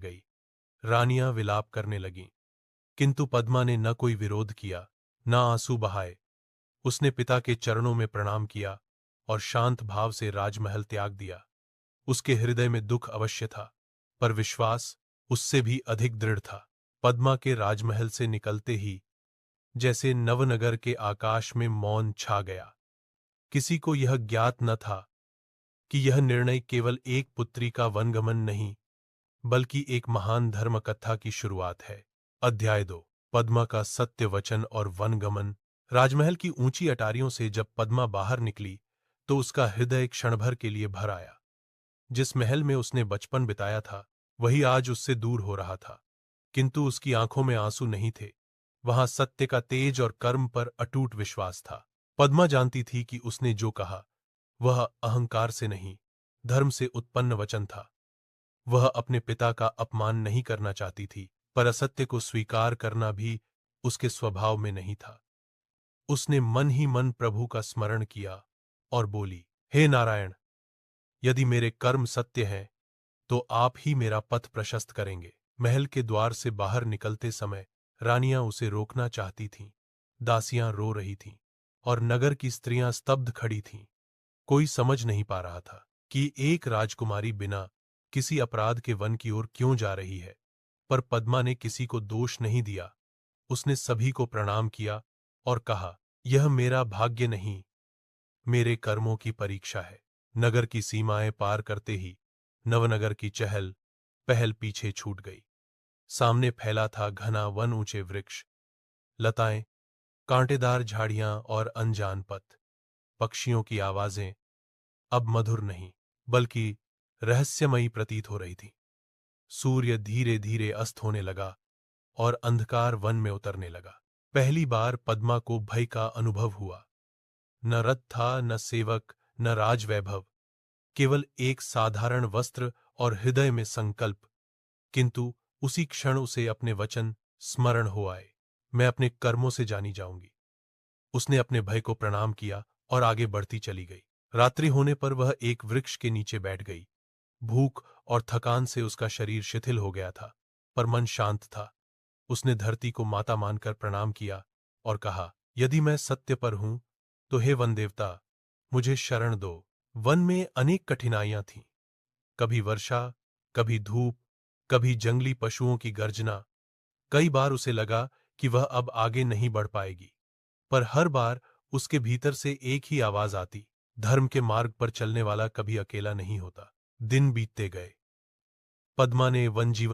गई। रानियां विलाप करने लगीं, किंतु पद्मा ने न कोई विरोध किया, न आंसू बहाए। उसने पिता के चरणों में प्रणाम किया और शांत भाव से राजमहल त्याग दिया। उसके हृदय में दुख अवश्य था, पर विश्वास उससे भी अधिक दृढ़ था। पद्मा के राजमहल से निकलते ही जैसे नवनगर के आकाश में मौन छा गया। किसी को यह ज्ञात न था कि यह निर्णय केवल एक पुत्री का वनगमन नहीं, बल्कि एक महान धर्म कथा की शुरुआत है। अध्याय 2। पद्मा का सत्य वचन और वनगमन। राजमहल की ऊंची अटारियों से जब पद्मा बाहर निकली, तो उसका हृदय क्षण भर के लिए भर आया। जिस महल में उसने बचपन बिताया था, वही आज उससे दूर हो रहा था, किंतु उसकी आंखों में आंसू नहीं थे। वहां सत्य का तेज और कर्म पर अटूट विश्वास था। पद्मा जानती थी कि उसने जो कहा, वह अहंकार से नहीं, धर्म से उत्पन्न वचन था। वह अपने पिता का अपमान नहीं करना चाहती थी, पर असत्य को स्वीकार करना भी उसके स्वभाव में नहीं था। उसने मन ही मन प्रभु का स्मरण किया और बोली, हे नारायण, यदि मेरे कर्म सत्य हैं, तो आप ही मेरा पथ प्रशस्त करेंगे। महल के द्वार से बाहर निकलते समय रानियां उसे रोकना चाहती थीं। दासियां रो रही थीं और नगर की स्त्रियां स्तब्ध खड़ी थीं। कोई समझ नहीं पा रहा था कि एक राजकुमारी बिना किसी अपराध के वन की ओर क्यों जा रही है। पर पद्मा ने किसी को दोष नहीं दिया। उसने सभी को प्रणाम किया और कहा, यह मेरा भाग्य नहीं, मेरे कर्मों की परीक्षा है। नगर की सीमाएं पार करते ही नवनगर की चहल पहल पीछे छूट गई। सामने फैला था घना वन, ऊंचे वृक्ष, लताएं, कांटेदार झाड़ियां और अनजान पथ। पक्षियों की आवाजें अब मधुर नहीं, बल्कि रहस्यमयी प्रतीत हो रही थी। सूर्य धीरे धीरे अस्त होने लगा और अंधकार वन में उतरने लगा। पहली बार पद्मा को भय का अनुभव हुआ। न रथ था, न सेवक, न राजवैभव, केवल एक साधारण वस्त्र और हृदय में संकल्प। किंतु उसी क्षण उसे अपने वचन स्मरण हो आए, मैं अपने कर्मों से जानी जाऊंगी। उसने अपने भय को प्रणाम किया और आगे बढ़ती चली गई। रात्रि होने पर वह एक वृक्ष के नीचे बैठ गई। भूख और थकान से उसका शरीर शिथिल हो गया था, पर मन शांत था। उसने धरती को माता मानकर प्रणाम किया और कहा, यदि मैं सत्य पर हूं, तो हे वन देवता, मुझे शरण दो। वन में अनेक कठिनाइयां थीं, कभी वर्षा, कभी धूप, कभी जंगली पशुओं की गर्जना। कई बार उसे लगा कि वह अब आगे नहीं बढ़ पाएगी, पर हर बार उसके भीतर से एक ही आवाज आती, धर्म के मार्ग पर चलने वाला कभी अकेला नहीं होता। दिन बीतते गए। पद्मा ने वन जीवन